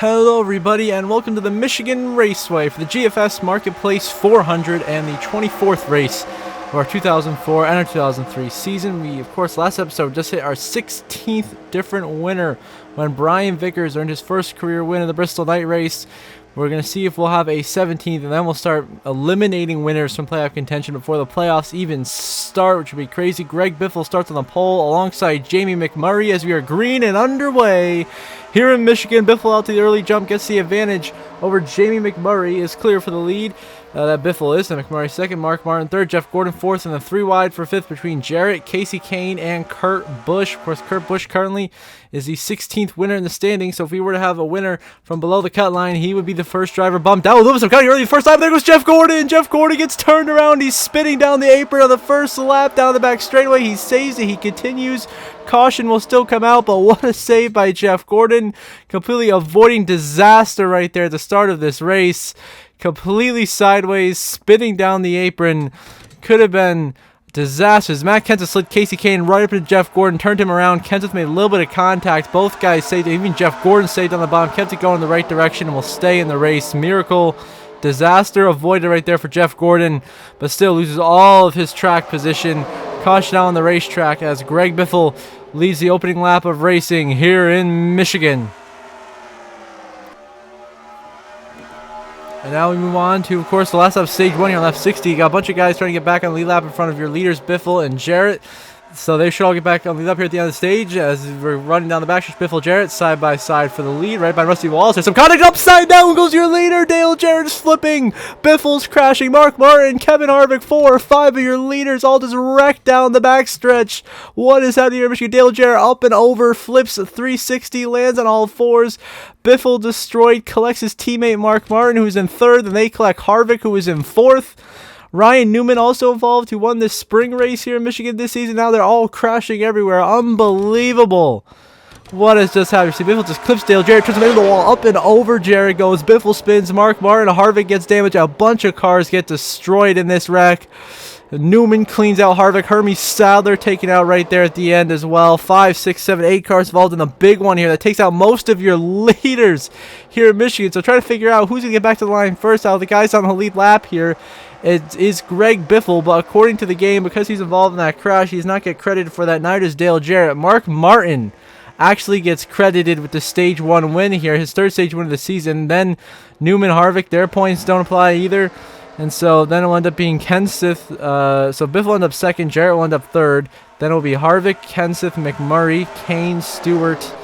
Hello everybody and welcome to the Michigan Raceway for the GFS Marketplace 400 and the 24th race of our 2004 and our 2003 season. We, of course, last episode just hit our 16th different winner when Brian Vickers earned his first career win in the Bristol Night Race. We're going to see if we'll have a 17th, and then we'll start eliminating winners from playoff contention before the playoffs even start, which would be crazy. Greg Biffle starts on the pole alongside Jamie McMurray as we are green and underway. Here in Michigan, Biffle out to the early jump, gets the advantage over Jamie McMurray, is clear for the lead. That Biffle is, and McMurray second, Mark Martin third, Jeff Gordon fourth, and then three wide for fifth between Jarrett, Casey Kane, and Kurt Busch. Of course, Kurt Busch currently is the 16th winner in the standings, so if we were to have a winner from below the cut line, he would be the first driver bumped out. Lewis, I'm cutting early the first time. There goes Jeff Gordon. Jeff Gordon gets turned around. He's spinning down the apron on the first lap down the back straightaway. He saves it. He continues. Caution will still come out, but what a save by Jeff Gordon. Completely avoiding disaster right there at the start of this race. Completely sideways, spinning down the apron. Could have been disastrous. Matt Kenseth slid Casey Kane right up to Jeff Gordon, turned him around. Kenseth made a little bit of contact. Both guys saved it. Even Jeff Gordon saved on the bottom, kept it going in the right direction, and will stay in the race. Miracle. Disaster avoided right there for Jeff Gordon, but still loses all of his track position. Caution out on the racetrack as Greg Biffle leads the opening lap of racing here in Michigan. And now we move on to, of course, the last lap of stage one here on lap 60. You got a bunch of guys trying to get back on the lead lap in front of your leaders, Biffle and Jarrett. So they should all get back on the lead up here at the end of the stage as we're running down the backstretch. Biffle, Jarrett side by side for the lead, right by Rusty Wallace. There's some contact upside down. Goes your leader. Dale Jarrett is flipping. Biffle's crashing. Mark Martin, Kevin Harvick, 4 or 5 of your leaders all just wrecked down the backstretch. What is happening here, Michigan? Dale Jarrett up and over, flips 360, lands on all fours. Biffle destroyed, collects his teammate Mark Martin, who's in third. Then they collect Harvick, who is in fourth. Ryan Newman also involved, who won this spring race here in Michigan this season. Now they're all crashing everywhere. Unbelievable. What has just happened? See, Biffle just clips Dale Jarrett, turns him into the wall, up and over Jarrett goes. Biffle spins, Mark Martin, Harvick gets damaged. A bunch of cars get destroyed in this wreck. Newman cleans out Harvick. Hermie Sadler taken out right there at the end as well. 5, 6, 7, 8 cars involved in the big one here that takes out most of your leaders here in Michigan. So try to figure out who's going to get back to the line first. Out of the guys on the lead lap here, it is Greg Biffle, but according to the game, because he's involved in that crash, he's not get credited for that. Neither is Dale Jarrett. Mark Martin actually gets credited with the stage 1 win here, his third stage win of the season. Then Newman, Harvick, their points don't apply either. And so then it'll end up being Kenseth. So Biffle will end up second, Jarrett will end up third. Then it'll be Harvick, Kenseth, McMurray, Kane, Stewart,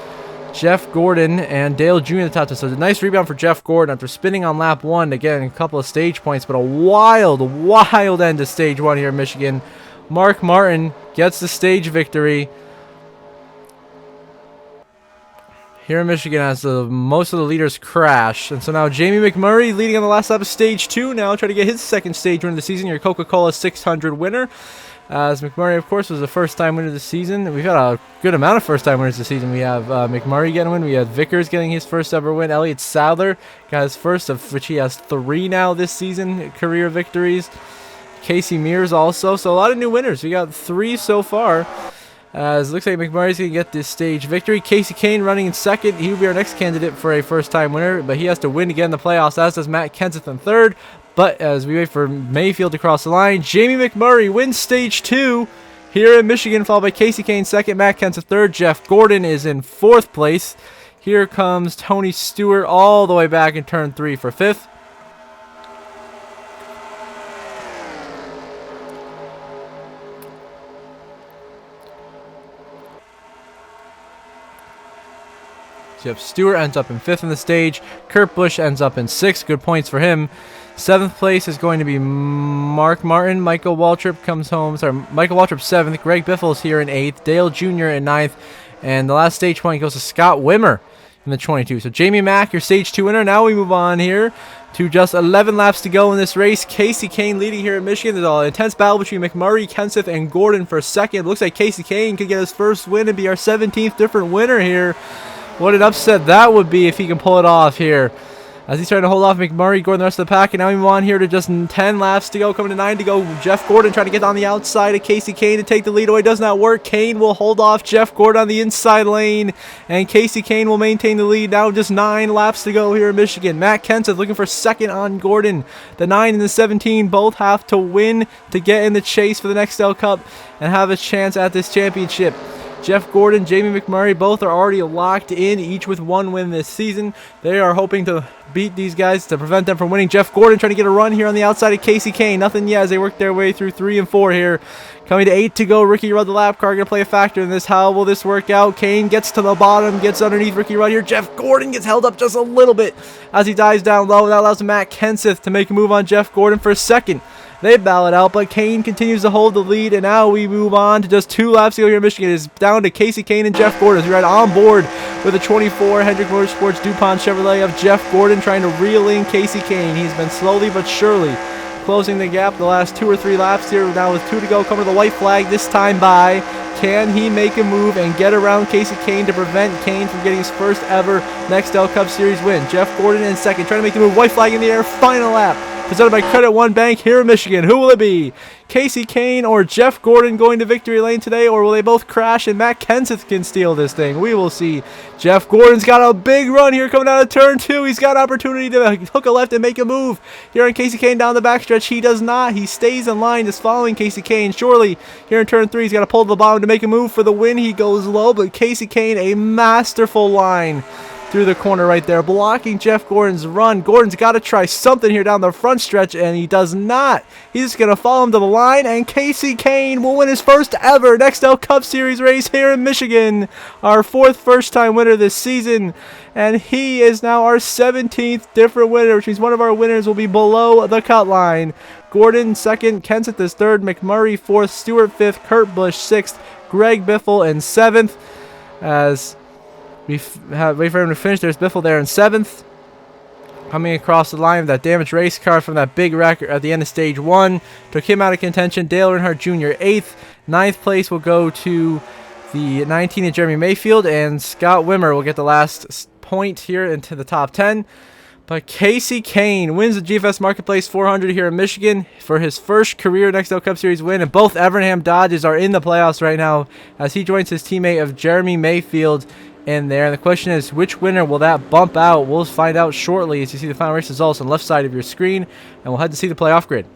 Jeff Gordon, and Dale Jr. at the top. So a nice rebound for Jeff Gordon after spinning on lap 1. Again, a couple of stage points, but a wild end to stage 1 here in Michigan. Mark Martin gets the stage victory here in Michigan as most of the leaders crash. And so now Jamie McMurray leading on the last lap of stage 2 now, trying to get his second stage win of the season, your Coca-Cola 600 winner. As McMurray, of course, was the first-time winner this season. We've had a good amount of first-time winners this season. We have McMurray getting a win. We have Vickers getting his first ever win. Elliott Sadler got his first, of which he has 3 now this season, career victories. Casey Mears also. So a lot of new winners. We got 3 so far. As it looks like McMurray's going to get this stage victory. Casey Kane running in second. He will be our next candidate for a first-time winner, but he has to win again in the playoffs, as does Matt Kenseth in third. But as we wait for Mayfield to cross the line, Jamie McMurray wins stage 2 here in Michigan, followed by Casey Kane second, Matt Kenseth third. Jeff Gordon is in 4th place. Here comes Tony Stewart all the way back in turn 3 for 5th. Jeff Stewart ends up in 5th in the stage. Kurt Busch ends up in 6th. Good points for him. 7th place is going to be Mark Martin. Michael Waltrip comes home. Sorry, Michael Waltrip 7th. Greg Biffle is here in 8th. Dale Jr. in 9th. And the last stage point goes to Scott Wimmer in the 22. So Jamie Mack, your stage 2 winner. Now we move on here to just 11 laps to go in this race. Casey Kane leading here in Michigan. There's an intense battle between McMurray, Kenseth, and Gordon for second. Looks like Casey Kane could get his first win and be our 17th different winner here. What an upset that would be if he can pull it off here. as he's trying to hold off McMurray, Gordon, the rest of the pack. And now we move on here to just 10 laps to go, coming to 9 to go. Jeff Gordon trying to get on the outside of Casey Kane to take the lead away. Does not work. Kane will hold off Jeff Gordon on the inside lane, and Casey Kane will maintain the lead. Now just 9 laps to go here in Michigan. Matt Kenseth looking for second on Gordon. The 9 and the 17 both have to win to get in the chase for the Nextel Cup and have a chance at this championship. Jeff Gordon, Jamie McMurray, both are already locked in, each with 1 win this season. They are hoping to beat these guys to prevent them from winning. Jeff Gordon trying to get a run here on the outside of Casey Kane. Nothing yet as they work their way through 3 and 4 here. Coming to 8 to go. Ricky Rudd, the lap car, going to play a factor in this. How will this work out? Kane gets to the bottom, gets underneath Ricky Rudd here. Jeff Gordon gets held up just a little bit as he dives down low. That allows Matt Kenseth to make a move on Jeff Gordon for a second. They battle it out, but Kane continues to hold the lead, and now we move on to just 2 laps to go here in Michigan. It is down to Casey Kane and Jeff Gordon as we ride on board with the 24 Hendrick Motorsports DuPont Chevrolet of Jeff Gordon trying to reel in Casey Kane. He's been slowly but surely closing the gap the last 2 or 3 laps here. Now with 2 to go, coming to the white flag this time by. Can he make a move and get around Casey Kane to prevent Kane from getting his first ever Nextel Cup Series win? Jeff Gordon in second, trying to make the move. White flag in the air, final lap. Presented by Credit One Bank here in Michigan. Who will it be? Casey Kane or Jeff Gordon going to victory lane today, or will they both crash and Matt Kenseth can steal this thing? We will see. Jeff Gordon's got a big run here coming out of turn 2. He's got an opportunity to hook a left and make a move here on Casey Kane down the backstretch. He does not. He stays in line, just following Casey Kane. Surely here in turn 3, he's got to pull to the bottom to make a move for the win. He goes low, but Casey Kane, a masterful line through the corner right there, blocking Jeff Gordon's run. Gordon's got to try something here down the front stretch, and he does not. He's just going to follow him to the line, and Casey Kane will win his first ever Nextel Cup Series race here in Michigan. Our 4th first-time winner this season, and he is now our 17th different winner, which means one of our winners will be below the cut line. Gordon second, Kenseth is third, McMurray 4th, Stewart 5th, Kurt Busch 6th, Greg Biffle in 7th. As we wait for him to finish, there's Biffle there in 7th. Coming across the line with that damaged race car from that big wreck at the end of stage 1. Took him out of contention. Dale Earnhardt Jr. 8th. 9th place will go to the 19 of Jeremy Mayfield, and Scott Wimmer will get the last point here into the top 10. But Casey Kane wins the GFS Marketplace 400 here in Michigan for his first career Nextel Cup Series win, and both Evernham Dodges are in the playoffs right now as he joins his teammate of Jeremy Mayfield in there. And the question is, which winner will that bump out? We'll find out shortly as you see the final race results on the left side of your screen, and we'll head to see the playoff grid.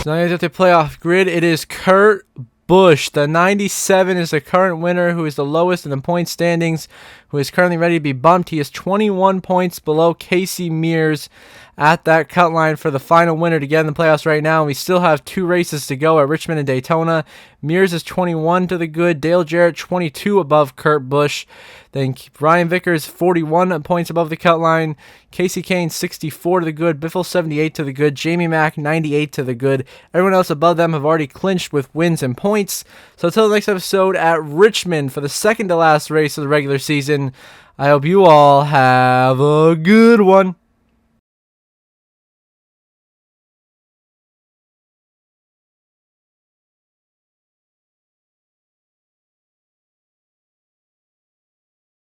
So now you have the playoff grid. It is Kurt Busch. The 97 is the current winner, who is the lowest in the point standings, who is currently ready to be bumped. He is 21 points below Casey Mears at that cut line for the final winner to get in the playoffs right now. And we still have 2 races to go at Richmond and Daytona. Mears is 21 to the good. Dale Jarrett 22 above Kurt Busch. Then Ryan Vickers 41 points above the cut line. Casey Kane 64 to the good. Biffle 78 to the good. Jamie Mack 98 to the good. Everyone else above them have already clinched with wins and points. So until the next episode at Richmond for the second to last race of the regular season, I hope you all have a good one.